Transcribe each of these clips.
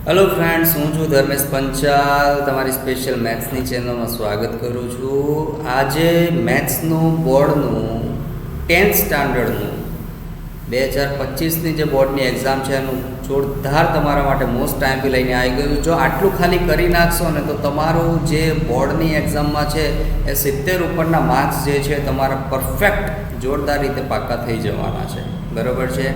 Hello friends, હું છું ધર્મેશ પંચાલ. તમારી સ્પેશિયલ મેથ્સની ચેનલમાં સ્વાગત કરું છું. આજે મેથ્સનું બોર્ડનું 10th સ્ટાન્ડર્ડનું 2025ની જે બોર્ડની એક્ઝામ છે એનું જોરદાર તમારા માટે મોસ્ટ ટાઈમથી લઈને આવી ગયું. જો આટલું ખાલી કરી નાખશો ને તો તમારું જે બોર્ડની એક્ઝામમાં છે એ 70 ઉપરના માર્ક્સ જે છે તમારા પરફેક્ટ જોરદાર રીતે પાક્કા થઈ જવાના છે. બરાબર છે?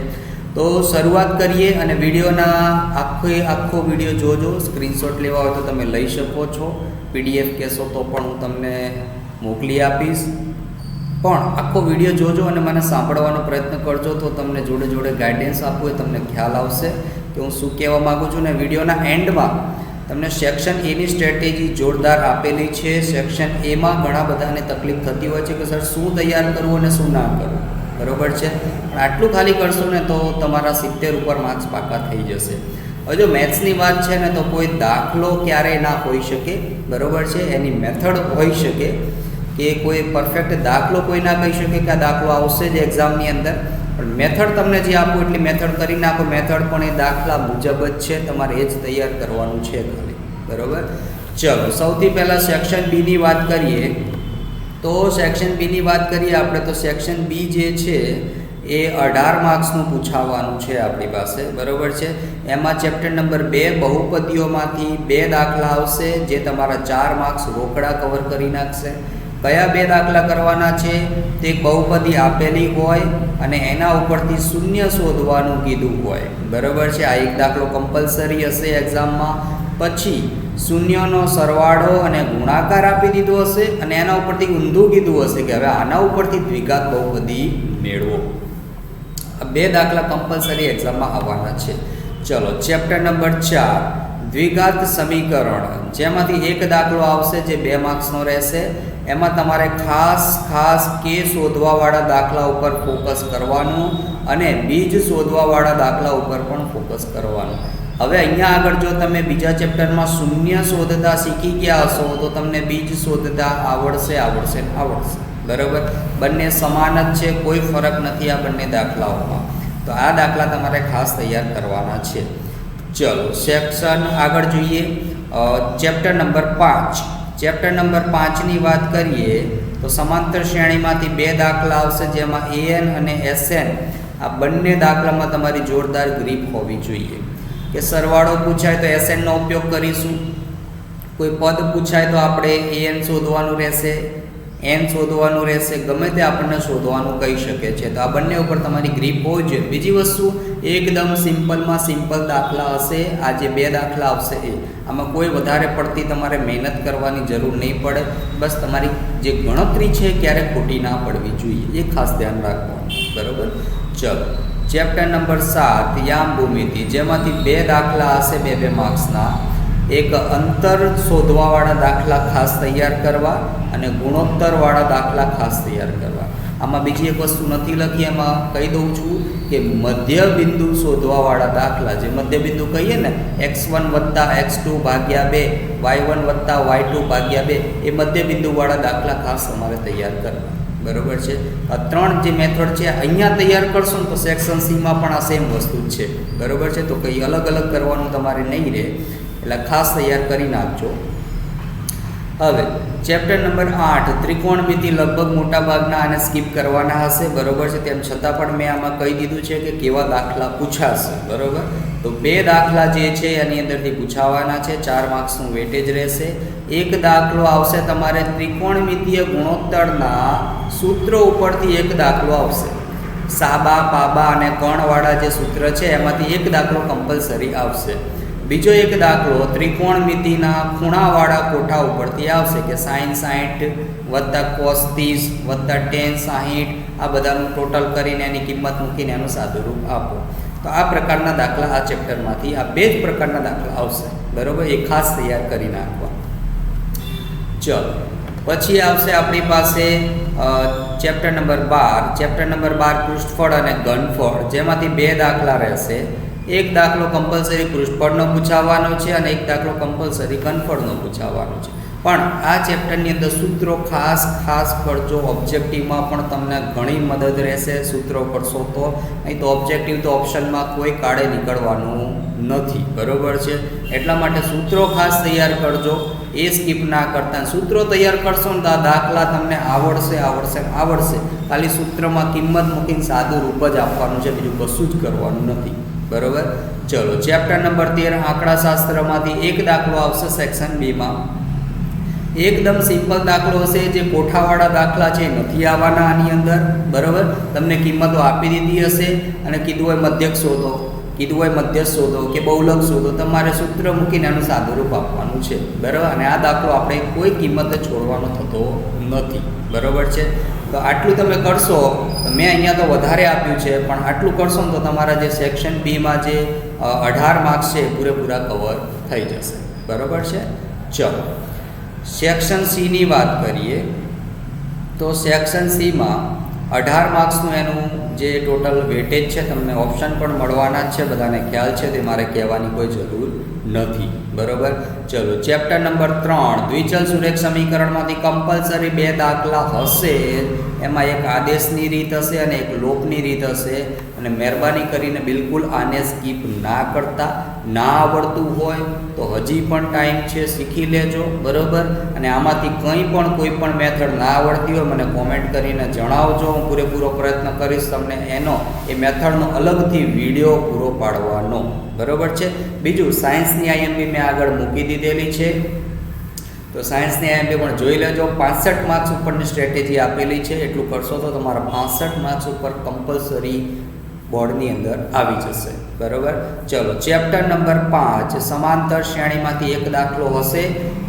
તો શરૂઆત કરીએ અને વિડીયોના આખો વિડીયો જોજો. સ્ક્રીનશોટ લેવા હોય તો તમે લઈ શકો છો. PDF કહેશો તો પણ હું તમને મોકલી આપીશ. પણ આખો વિડીયો જોજો અને મને સાંભળવાનો પ્રયત્ન કરજો તો તમને જોડે જોડે ગાઈડન્સ આપવું એ તમને ખ્યાલ આવશે કે હું શું કહેવા માગું છું. ને વિડીયોના એન્ડમાં તમને સેક્શન એની સ્ટ્રેટેજી જોરદાર આપેલી છે. સેક્શન એમાં ઘણા બધાને તકલીફ થતી હોય છે કે સર શું તૈયાર કરવું અને શું ના કરવું. બરાબર છે? પણ આટલું ખાલી કરશો ને તો તમારા 70 ઉપર માર્ક્સ પાકા થઈ જશે. હવે જો મેથ્સની વાત છે ને તો કોઈ દાખલો ક્યારેય ના હોઈ શકે. બરાબર છે? એની મેથડ હોઈ શકે કે કોઈ પરફેક્ટ દાખલો કોઈ ના કહી શકે કે આ દાખલો આવશે જ એક્ઝામની અંદર, પણ મેથડ તમને જે આપું એટલી મેથડ કરી નાખો. મેથડ પણ એ દાખલા મુજબ જ છે, તમારે એ જ તૈયાર કરવાનું છે ખાલી. બરાબર? ચલો, સૌથી પહેલાં સેક્શન બીની વાત કરીએ. તો સેક્શન બીની વાત કરીએ આપણે તો સેક્શન બી જે છે એ 18 માર્ક્સનું પૂછાવાનું છે આપણી પાસે. બરાબર છે? એમાં ચેપ્ટર નંબર 2 બહુપદીઓમાંથી 2 દાખલા આવશે જે તમારા 4 માર્ક્સ રોકડા કવર કરી નાખશે. કયા 2 દાખલા કરવાના છે? તે બહુપદી આપેલી હોય અને એના ઉપરથી શૂન્ય શોધવાનું કીધું હોય. બરાબર છે? આ એક દાખલો કમ્પલસરી હશે એક્ઝામમાં. પછી શૂન્યનો સરવાળો અને ગુણાકાર આપી દીધો હશે અને એના ઉપરથી ઊંધું કીધું હશે કે હવે આના ઉપરથી દ્વિઘાત બહુપદી મેળવો. આ 2 દાખલા કમ્પલસરી એક્ઝામમાં આવવાના છે. ચલો, ચેપ્ટર નંબર 4 દ્વિઘાત સમીકરણ, જેમાંથી એક દાખલો આવશે જે 2 માર્ક્સનો રહેશે. એમાં તમારે ખાસ કે શોધવાવાળા દાખલા ઉપર ફોકસ કરવાનું અને બીજ શોધવાવાળા દાખલા ઉપર પણ ફોકસ કરવાનું. હવે અહીંયા આગળ જો તમે બીજા ચેપ્ટરમાં શૂન્ય શોધતા શીખી ગયા હશો તો તમને બીજ શોધતા આવડશે. બરાબર? બંને સમાન જ છે, કોઈ ફરક નથી આ બંને દાખલાઓમાં. તો આ દાખલા તમારે ખાસ તૈયાર કરવાના છે. ચલો, સેક્શન આગળ જોઈએ. Chapter number 5. ચેપ્ટર નંબર 5ની વાત કરીએ તો સમાંતર શ્રેણીમાંથી 2 દાખલા આવશે જેમાં AN અને SN આ બંને દાખલામાં તમારી જોરદાર ગ્રીપ હોવી જોઈએ. કે સરવાળો પૂછાય તો SN નો ઉપયોગ કરીશું. કોઈ પદ પૂછાય તો આપણે AN શોધવાનું રહેશે, N શોધવાનું રહેશે. ગમે તે આપણને શોધવાનું કહી શકે છે. તો આ બંને ઉપર તમારી ગ્રીપ હોવી જોઈએ. બીજી વસ્તુ, એકદમ સિમ્પલમાં સિમ્પલ દાખલા હશે. આ જે 2 દાખલા આવશે એ આમાં કોઈ વધારે પડતી તમારે મહેનત કરવાની જરૂર નહીં પડે. બસ તમારી જે ગણતરી છે ક્યારે ખોટી ના પડવી જોઈએ, એ ખાસ ધ્યાન રાખવાનું. બરાબર? ચલો, ચેપ્ટર નંબર 7 યામ ભૂમિતિ, જેમાંથી 2 દાખલા હશે 2 માર્ક્સના. એક અંતર શોધવાવાળા દાખલા ખાસ તૈયાર કરવા અને ગુણોત્તરવાળા દાખલા ખાસ તૈયાર કરવા. આમાં બીજી એક વસ્તુ નથી લખી, એમાં કહી દઉં છું કે મધ્ય બિંદુ શોધવાવાળા દાખલા, જે મધ્ય બિંદુ કહીએ ને x1 + x2 ભાગ્યા 2, y1 + y2 ભાગ્યા 2, એ મધ્ય બિંદુવાળા દાખલા ખાસ તમારે તૈયાર કરવા. બરાબર છે? આ 3 જે મેથડ છે અહીંયા તૈયાર કરશો ને તો સેક્શન સીમાં પણ આ સેમ વસ્તુ જ છે. બરાબર છે? તો કંઈ અલગ અલગ કરવાનું તમારે નહીં રહે, એટલે ખાસ તૈયાર કરી નાખજો. હવે ચેપ્ટર નંબર 8 ત્રિકોણમિતિ, લગભગ મોટાભાગના આને સ્કીપ કરવાના હશે. બરાબર છે? તેમ છતાં પણ મેં આમાં કહી દીધું છે કે કેવા દાખલા પૂછાશે. બરાબર? તો 2 દાખલા જે છે એની અંદરથી પૂછાવાના છે. 4 માર્ક્સનું વેટેજ રહેશે. એક દાખલો આવશે તમારે ત્રિકોણમિતિય ગુણોત્તરના સૂત્રો ઉપરથી એક દાખલો આવશે. સાબા, પાબા અને કર્ણવાળા જે સૂત્ર છે એમાંથી એક દાખલો કમ્પલસરી આવશે. બીજો એક દાખલો ત્રિકોણમિતિના ખૂણાવાળા કોઠા ઉપરથી આવશે કે sin 60 + cos 30 + tan 60, આ બધાનું ટોટલ કરીને એની કિંમત મૂકીને એનું સાદુરૂપ આપો. તો આ પ્રકારના દાખલા આ ચેપ્ટરમાંથી આ 2 જ પ્રકારના દાખલા આવશે. બરાબર? એ ખાસ તૈયાર કરી નાખવા. ચલો, પછી આવશે આપણી પાસે ચેપ્ટર નંબર 12. ચેપ્ટર નંબર 12 પૃષ્ઠફળ અને ઘનફળ, જેમાંથી 2 દાખલા રહેશે. એક દાખલો કમ્પલસરી પૃષ્ઠફળનો પૂછાવાનો છે અને એક દાખલો કમ્પલસરી ઘનફળનો પૂછાવાનો છે. પણ આ ચેપ્ટરની અંદર સૂત્રો ખાસ કરજો. ઓબ્જેક્ટિવમાં પણ તમને ઘણી મદદ રહેશે સૂત્રો કરશો તો. નહીં તો ઓબ્જેક્ટિવ તો ઓપ્શનમાં કોઈ કાળે નીકળવાનું નથી, બરાબર છે. એટલા માટે સૂત્રો ખાસ તૈયાર કરજો, એ સ્કીપ ના કરતા. સૂત્રો તૈયાર કરશો ને તો આ દાખલા તમને આવડશે. ખાલી સૂત્રમાં કિંમત મૂકીને સાદું રૂપ જ આપવાનું છે, બીજું કશું જ કરવાનું નથી, બરાબર. ચલો, ચેપ્ટર નંબર 13 આંકડાશાસ્ત્રમાંથી એક દાખલો આવશે સેક્શન બીમાં. એકદમ સિમ્પલ દાખલો હશે. જે કોઠાવાળા દાખલા છે નથી આવવાના આની અંદર, બરાબર. તમને કિંમતો આપી દીધી હશે અને કીધું હોય મધ્યક શોધો કે બહુલક શોધો. તમારે સૂત્ર મૂકીને એનું સાદું રૂપ આપવાનું છે, બરાબર. અને આ દાખલો આપણે કોઈ કિંમતે છોડવાનો થતો નથી, બરાબર છે. તો આટલું તમે કરશો તો મેં અહીંયા તો વધારે આપ્યું છે, પણ આટલું કરશો ને તો તમારા જે સેક્શન બીમાં જે 18 માર્ક્સ છે એ પૂરેપૂરા કવર થઈ જશે, બરાબર છે. ચલો, સેક્શન સીની વાત કરીએ તો સેક્શન સીમાં 18 માર્ક્સનું એનું જે ટોટલ વેટેજ છે, તમને ઓપ્શન પણ મળવાના જ છે, બધાને ખ્યાલ છે, તે મારે કહેવાની કોઈ જરૂર નથી, બરાબર. ચલો, ચેપ્ટર નંબર 3 દ્વિચલ સુરેખ સમીકરણમાંથી કમ્પલસરી 2 દાખલા હશે. એમાં એક આદેશની રીત હશે અને એક લોપની રીત હશે. અને મહેરબાની કરીને બિલકુલ આને સ્કીપ ના કરતા. ના આવડતું હોય તો હજી પણ ટાઈમ છે, શીખી લેજો, બરાબર. અને આમાંથી કોઈ પણ મેથડ ના આવડતી હોય મને કોમેન્ટ કરીને જણાવજો. હું પૂરેપૂરો પ્રયત્ન કરીશ તમને એ મેથડનો અલગથી વિડીયો પૂરો પાડવાનો, બરાબર છે. બીજું, સાયન્સની આઈએમપી મેં આગળ મૂકી દીધેલી છે, તો સાયન્સની આઈએમપી પણ જોઈ લેજો. 65 માર્ક્સ ઉપરની સ્ટ્રેટેજી આપેલી છે. એટલું કરશો તો તમારા 65 માર્ક્સ ઉપર કમ્પલસરી બોર્ડની અંદર આવી જશે, બરાબર. ચલો, ચેપ્ટર નંબર 5 સમાંતર શ્રેણીમાંથી એક દાખલો હશે.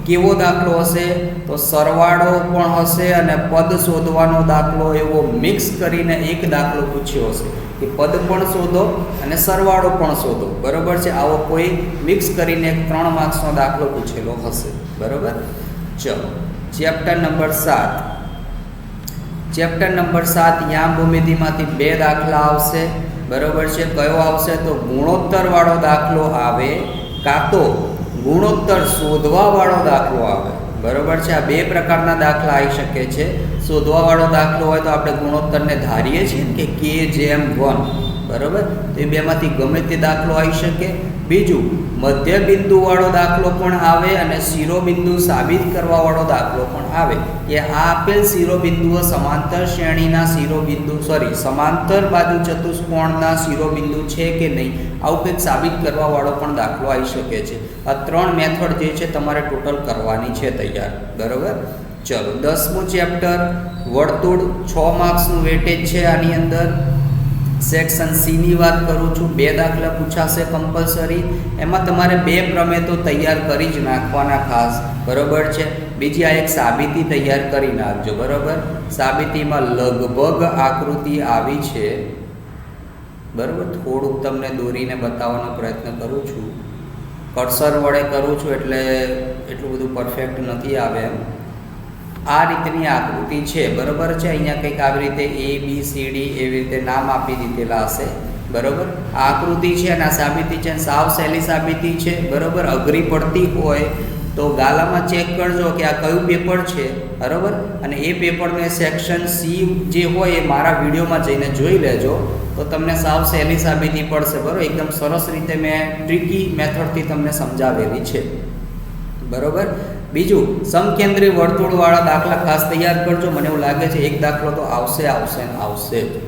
કેવો દાખલો હશે? તો સરવાળો પણ હશે અને પદ શોધવાનો દાખલો, એવો મિક્સ કરીને એક દાખલો પૂછ્યો હશે કે પદ પણ શોધો અને સરવાળો પણ શોધો, બરાબર છે. આવો કોઈ મિક્સ કરીને 3 માર્ક્સનો દાખલો પૂછેલો હશે, બરાબર. ચલો, ચેપ્ટર નંબર 7 યામ ભૂમિતિમાંથી 2 દાખલા આવશે, બરાબર છે. કયો આવશે? તો ગુણોત્તરવાળો દાખલો આવે કાં તો ગુણોત્તર શોધવાવાળો દાખલો આવે, બરાબર છે. આ 2 પ્રકારના દાખલા આવી શકે છે. શોધવાવાળો દાખલો હોય તો આપણે ગુણોત્તરને ધારીએ છીએ કે K/1, બરાબર. તો એ બેમાંથી ગમે તે દાખલો આવી શકે. બીજું, મધ્ય બિંદુવાળો દાખલો પણ આવે અને શિરોબિંદુ સાબિત કરવાવાળો દાખલો પણ આવે. કે આ આપેલ શિરોબિંદુઓ સમાંતર શ્રેણીના સમાંતર બાજુ ચતુષ્કોણના શિરોબિંદુ છે કે નહીં, આવું કંઈક સાબિત કરવાવાળો પણ દાખલો આવી શકે છે. આ 3 મેથડ જે છે તમારે ટોટલ કરવાની છે તૈયાર, બરાબર. ચલો, 10મું ચેપ્ટર વર્તુળ, 6 માર્ક્સનું વેટેજ છે આની અંદર. સેક્શન સીની વાત કરું છું. 2 દાખલા પૂછાશે કમ્પલસરી. એમાં તમારે 2 પ્રમેય તો તૈયાર કરી જ નાખવાના ખાસ, બરાબર છે. બીજી આ એક સાબિતી તૈયાર કરી નાખજો, બરાબર. સાબિતીમાં લગભગ આકૃતિ આવી છે, બરાબર. થોડુંક તમને દોરીને બતાવવાનો પ્રયત્ન કરું છું, કર્સર વડે કરું છું, એટલે એટલું બધું પરફેક્ટ નથી આવે એમ. આ રીતની આકૃતિ છે, બરાબર છે. અહીંયા કંઈક આવી રીતે ABCD એવી રીતે નામ આપી દીધેલા હશે, બરાબર. આ આકૃતિ છે અને આ સાબિતી છે, સાવ સહેલી સાબિતી છે, બરાબર. અઘરી પડતી હોય તો ગાલામાં ચેક કરજો કે આ કયું પેપર છે, બરાબર. અને એ પેપરને સેક્શન સી જે હોય એ મારા વિડીયોમાં જઈને જોઈ લેજો, તો તમને સાવ સહેલી સાબિતી પડશે, બરાબર. એકદમ સરસ રીતે મેં ટ્રિકી મેથડથી તમને સમજાવેલી છે, બરાબર. બીજું, સમકેન્દ્રી વર્તુળવાળા દાખલા ખાસ તૈયાર કરજો. મને એવું લાગે છે એક દાખલો તો આવશે,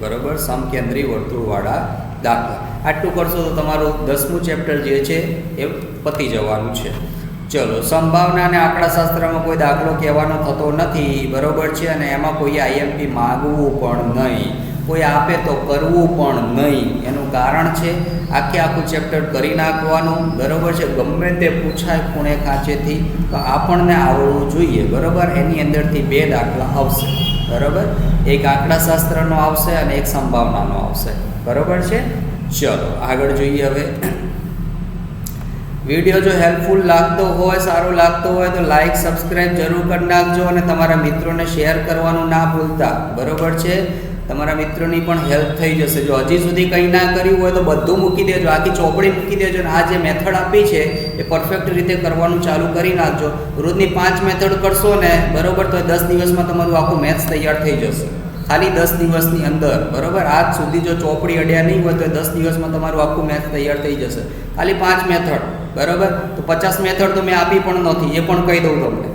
બરાબર. સમકેન્દ્રી વર્તુળવાળા દાખલા આટલું કરશો તો તમારું 10મું ચેપ્ટર જે છે એ પતી જવાનું છે. ચલો, સંભાવના અને આંકડાશાસ્ત્રમાં કોઈ દાખલો કહેવાનો થતો નથી, બરાબર છે. અને એમાં કોઈ આઈએમપી માગવું પણ નહીં, કોઈ આપે તો કરવું પણ નહીં. એનું કારણ છે આખું ચેપ્ટર કરી નાખવાનું, બરાબર છે. ગમે તે પૂછાય ખૂણે ખાંચેથી તો આપણને આવડવું જોઈએ, બરાબર. એની અંદરથી 2 દાખલા આવશે, બરાબર. એક આંકડાશાસ્ત્રનો આવશે અને એક સંભાવનાનો આવશે, બરાબર છે. ચલો, આગળ જોઈએ હવે. વિડીયો જો હેલ્પફુલ લાગતો હોય, સારો લાગતો હોય તો લાઈક સબસ્ક્રાઈબ જરૂર કરી નાખજો અને તમારા મિત્રોને શેર કરવાનું ના ભૂલતા, બરાબર છે. તમારા મિત્રોની પણ હેલ્પ થઈ જશે. જો હજી સુધી કંઈ ના કર્યું હોય તો બધું મૂકી દેજો, આખી ચોપડી મૂકી દેજો અને આ જે મેથડ આપી છે એ પરફેક્ટ રીતે કરવાનું ચાલુ કરી નાખજો. રોજની 5 મેથડ કરશો ને બરાબર, તો 10 દિવસમાં તમારું આખું મેથ્સ તૈયાર થઈ જશે, ખાલી 10 દિવસની અંદર. બરાબર, આજ સુધી જો ચોપડી અડ્યા નહીં હોય તો 10 દિવસમાં તમારું આખું મેથ્સ તૈયાર થઈ જશે, ખાલી 5 મેથડ. બરાબર, તો 50 મેથડ તો મેં આપી પણ નથી, એ પણ કહી દઉં તમને.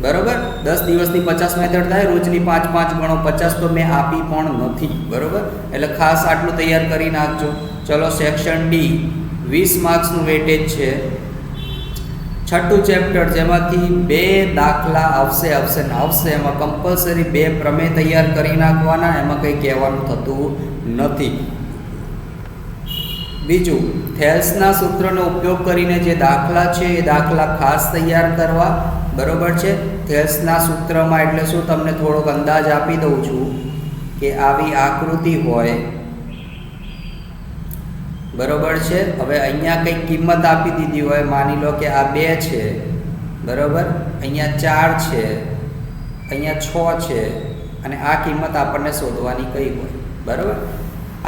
બરાબર, 10 દિવસની 50 મેથડ થાય, રોજની 5 ગણો 50 તો મેં આપી પણ નથી. બરાબર, એટલે ખાસ આટલું તૈયાર કરી નાખજો. ચલો, સેક્શન ડી 20 માર્ક્સનું વેટેજ છે. 6ઠું ચેપ્ટર, જેમાંથી 2 દાખલા આવશે. એમાં કમ્પલસરી 2 પ્રમેય તૈયાર કરી નાખવાના, એમાં કંઈ કહેવાનું થતું નથી. બીજું, થેલ્સના સૂત્રનો ઉપયોગ કરીને જે દાખલા છે એ દાખલા ખાસ તૈયાર કરવા. બરાબર છે, થેલ્સના સૂત્રમાં એટલે શું, તમને થોડોક અંદાજ આપી દઉં છું કે આવી આકૃતિ હોય. બરાબર છે, હવે અહીંયા કંઈક કિંમત આપી દીધી હોય, માની લો કે આ 2 છે. બરાબર, અહીંયા 4 છે, અહીંયા 6 છે અને આ કિંમત આપણને શોધવાની કઈ હોય. બરાબર,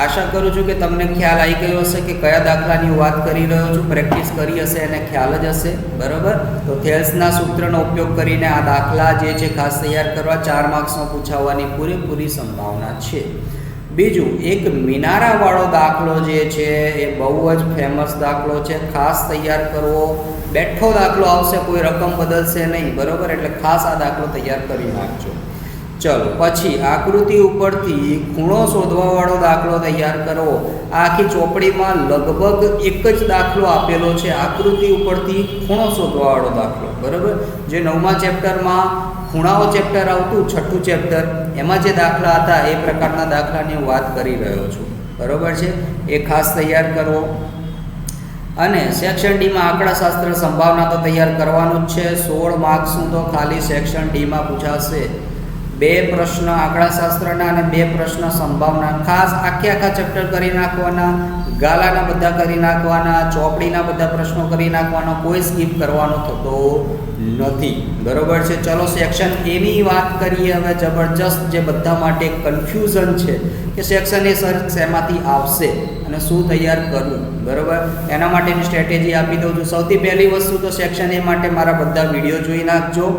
આશા કરું છું કે તમને ખ્યાલ આવી ગયો હશે કે કયા દાખલાની વાત કરી રહ્યો છું. પ્રેક્ટિસ કરી હશે અને ખ્યાલ જ હશે. બરાબર, તો થેલ્સના સૂત્રનો ઉપયોગ કરીને આ દાખલા જે છે ખાસ તૈયાર કરવા, 4 માર્ક્સનો પૂછાવવાની પૂરેપૂરી સંભાવના છે. બીજું, એક મિનારાવાળો દાખલો જે છે એ બહુ જ ફેમસ દાખલો છે, ખાસ તૈયાર કરવો. બેઠો દાખલો આવશે, કોઈ રકમ બદલશે નહીં. બરાબર, એટલે ખાસ આ દાખલો તૈયાર કરી નાખજો. ચલો, પછી આકૃતિ ઉપરથી ખૂણો શોધવાવાળો દાખલો તૈયાર કરવો. આ આખી ચોપડીમાં લગભગ એક જ દાખલો આપેલો છે, આકૃતિ ઉપરથી ખૂણો શોધવાવાળો દાખલો. બરાબર, જે 9મા ચેપ્ટરમાં ખૂણાઓ ચેપ્ટર આવતું, 6ઠું ચેપ્ટર, એમાં જે દાખલા હતા એ પ્રકારના દાખલાની હું વાત કરી રહ્યો છું. બરાબર છે, એ ખાસ તૈયાર કરવો. અને સેક્શન ડીમાં આંકડાશાસ્ત્ર સંભાવના તો તૈયાર કરવાનું જ છે. 16 માર્ક્સનું તો ખાલી સેક્શન ડીમાં પૂછાશે. 2 પ્રશ્ન આંકડાશાસ્ત્રના અને 2 પ્રશ્ન સંભાવના. ખાસ આખા ચેપ્ટર કરી નાખવાના, ગાલાના બધા કરી નાખવાના, ચોપડીના બધા પ્રશ્નો કરી નાખવાના, કોઈ સ્કીપ કરવાનો થતો નથી. બરાબર છે, ચલો સેક્શન એની વાત કરીએ હવે. જબરજસ્ત, જે બધા માટે કન્ફ્યુઝન છે કે સેક્શન એ સર શેમાંથી આવશે અને શું તૈયાર કરવું. બરાબર, એના માટેની સ્ટ્રેટેજી આપી દઉં છું. સૌથી પહેલી વસ્તુ તો સેક્શન એ માટે મારા બધા વિડીયો જોઈ નાખજો.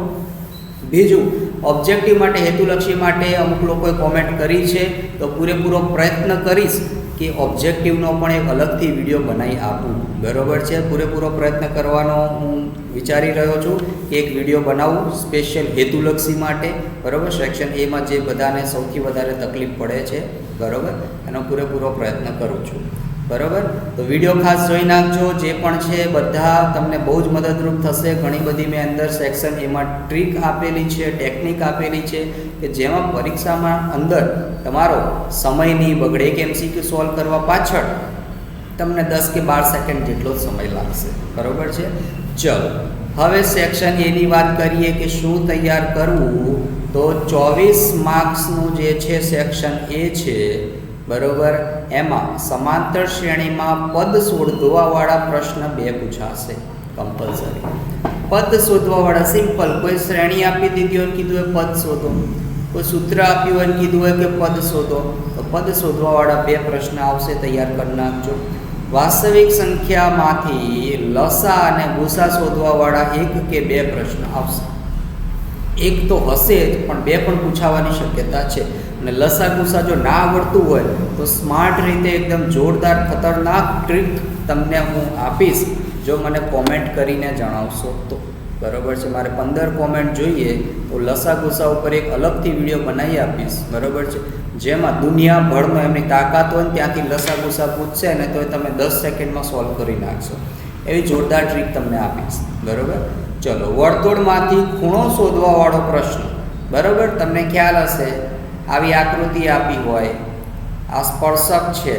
બીજું, ઓબ્જેક્ટિવ માટે, હેતુલક્ષી માટે અમુક લોકોએ કોમેન્ટ કરી છે, તો પૂરેપૂરો પ્રયત્ન કરીશ કે ઓબ્જેક્ટિવનો પણ એક અલગથી વિડીયો બનાવી આપું. બરાબર છે, પૂરેપૂરો પ્રયત્ન કરવાનો હું વિચારી રહ્યો છું કે એક વિડીયો બનાવું સ્પેશિયલ હેતુલક્ષી માટે. બરાબર, સેક્શન એમાં જે બધાને સૌથી વધારે તકલીફ પડે છે, બરાબર, એનો પૂરેપૂરો પ્રયત્ન કરું છું. બરાબર, તો વિડીયો ખાસ જોઈ નાખજો. જે પણ છે બધા તમને બહુ જ મદદરૂપ થશે. ઘણી બધી મેં અંદર સેક્શન એમાં ટ્રીક આપેલી છે, ટેકનિક આપેલી છે કે જેમાં પરીક્ષામાં અંદર તમારો સમય નહીં બગડે. એક MCQ સોલ્વ કરવા પાછળ તમને 10 કે 12 સેકન્ડ જેટલો જ સમય લાગશે. બરાબર છે, ચલો હવે સેક્શન એની વાત કરીએ કે શું તૈયાર કરવું. તો 24 માર્ક્સનું જે છે સેક્શન એ છે. બરાબર, એમાં સમાંતર શ્રેણીમાં પદ શોધવાવાળા પ્રશ્ન 2 પૂછાશે કમ્પલસરી. પદ શોધવાવાળા સિમ્પલ, કોઈ શ્રેણી આપી દીધી હોય કીધું હોય પદ શોધો, કોઈ સૂત્ર આપ્યું હોય કીધું હોય કે પદ શોધો, તો પદ શોધવાવાળા 2 પ્રશ્ન આવશે, તૈયાર કરી નાખજો. વાસ્તવિક સંખ્યામાંથી લસા અને ગુસા શોધવાવાળા 1 કે 2 પ્રશ્ન આવશે. એક તો હશે જ, પણ 2 પણ પૂછાવાની શક્યતા છે. અને લસા ગુસા જો ના આવડતું હોય તો સ્માર્ટ રીતે એકદમ જોરદાર ખતરનાક ટ્રીક તમને હું આપીશ, જો મને કોમેન્ટ કરીને જણાવશો તો. બરાબર છે, મારે 15 કોમેન્ટ જોઈએ તો લસા ગુસા ઉપર એક અલગથી વિડીયો બનાવી આપીશ. બરાબર છે, જેમાં દુનિયાભરનો એમની તાકાત હોય ને ત્યાંથી લસા ગુસા પૂછશે ને તો તમે 10 સેકન્ડમાં સોલ્વ કરી નાખશો. એવી જોરદાર ટ્રીક તમને આપીશ. બરાબર, ચલો વર્તુળમાંથી ખૂણો શોધવાવાળો પ્રશ્ન. બરાબર, તમને ખ્યાલ હશે આવી આકૃતિ આપી હોય, આ સ્પર્શક છે.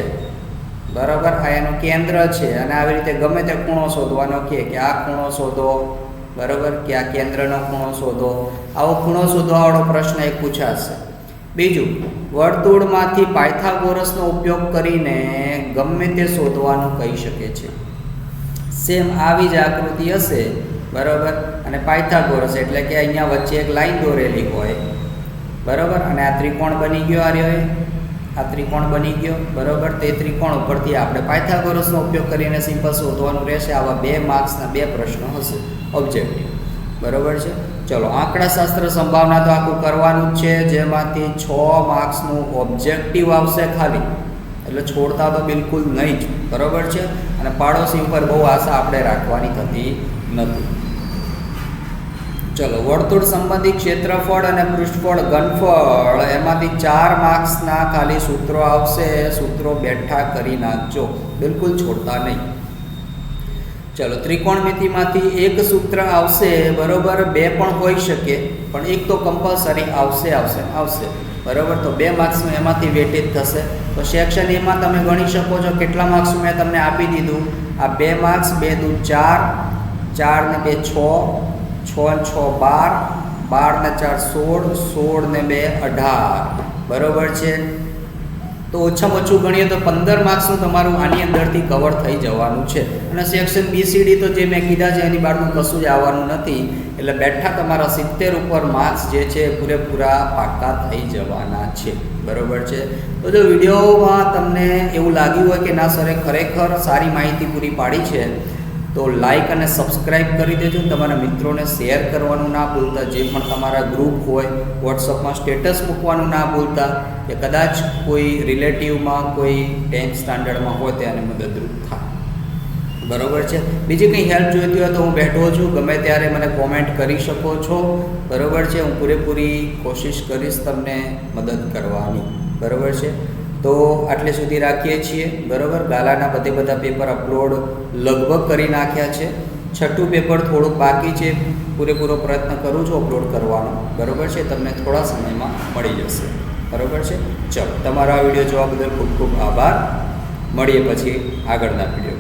બરાબર, આ એનું કેન્દ્ર છે અને આવી રીતે ગમે તે ખૂણો શોધવાનો કે આ ખૂણો શોધો. બરાબર, કે આ કેન્દ્રનો ખૂણો શોધો. આવો ખૂણો શોધવાવાળો પ્રશ્ન એક પૂછાશે. બીજું, વર્તુળમાંથી પાયથાગોરસનો ઉપયોગ કરીને ગમે તે શોધવાનું કહી શકે છે. સેમ આવી જ આકૃતિ હશે. બરાબર, અને પાયથાગોરસ એટલે કે અહીંયા વચ્ચે એક લાઈન દોરેલી હોય. બરાબર, અને આ ત્રિકોણ બની ગયો આ રહ્યો. આ ત્રિકોણ બની ગયો, બરાબર. તે ત્રિકોણ ઉપરથી આપણે પાયથાગોરસનો ઉપયોગ કરીને સિમ્પલ શોધવાનું રહેશે. આવા 2 માર્ક્સના 2 પ્રશ્નો હશે ઓબ્જેક્ટિવ, બરાબર છે. ચલો, આંકડાશાસ્ત્ર સંભાવના તો આખું કરવાનું જ છે, જેમાંથી 6 માર્ક્સનું ઓબ્જેક્ટિવ આવશે ખાલી, એટલે છોડતા તો બિલકુલ નહીં જ, બરાબર છે. અને પાડોશી ઉપર બહુ આશા આપણે રાખવાની થતી નથી. ચલો, વર્તુળ સંબંધી ક્ષેત્રફળ અને પૃષ્ઠફળ ઘનફળ, એમાંથી 4 માર્ક્સના ખાલી સૂત્રો આવશે. સૂત્રો બેઠા કરી નાખજો, બિલકુલ છોડતા નહીં. ચલો, ત્રિકોણમિતિમાંથી એક સૂત્ર આવશે, બરાબર. 2 પણ હોઈ શકે, પણ એક તો કમ્પલસરી આવશે, બરાબર. તો 2 માર્ક્સનું એમાંથી વેટેજ થશે. તો સેક્શન એમાં તમે ગણી શકો છો કેટલા માર્ક્સ મેં તમને આપી દીધું. આ 2 માર્ક્સ, 2 દુ 4, 4 ને 2 6, 6 ને 6 12, 12 ને 4 16, 16 ને 2 18, બરાબર છે. તો ઓછામાં ઓછું ગણીએ તો 15 માર્ક્સનું તમારું આની અંદરથી કવર થઈ જવાનું છે. અને સેક્શન BCD તો જે મેં કીધા છે એની બહારનું કશું જ આવવાનું નથી. એટલે બેઠા તમારા 70 ઉપર માર્ક્સ જે છે પૂરેપૂરા પાક્કા થઈ જવાના છે, બરાબર છે. તો જો વિડીયોમાં તમને એવું લાગ્યું હોય કે ના સરે ખરેખર સારી માહિતી પૂરી પાડી છે, તો લાઈક અને સબસ્ક્રાઈબ કરી દેજો. તમારા મિત્રોને શેર કરવાનું ના ભૂલતા. જે પણ તમારા ગ્રુપ હોય વોટ્સઅપમાં સ્ટેટસ મૂકવાનું ના ભૂલતા, કે કદાચ કોઈ રિલેટિવમાં કોઈ 10th સ્ટાન્ડર્ડમાં હોય તેને મદદરૂપ થાય, બરાબર છે. બીજી કંઈ હેલ્પ જોઈતી હોય તો હું બેઠો છું, ગમે ત્યારે મને કોમેન્ટ કરી શકો છો, બરાબર છે. હું પૂરેપૂરી કોશિશ કરીશ તમને મદદ કરવાની, બરાબર છે. તો આટલે સુધી રાખીએ છીએ, બરાબર. ગાલાના બધા પેપર અપલોડ લગભગ કરી નાખ્યા છે. 6થું પેપર થોડુંક બાકી છે, પૂરેપૂરો પ્રયત્ન કરું છું અપલોડ કરવાનો, બરાબર છે. તમને થોડા સમયમાં મળી જશે, બરાબર છે. ચલો, તમારો આ વિડીયો જોવા બદલ ખૂબ ખૂબ આભાર. મળીએ પછી આગળના વિડીયો.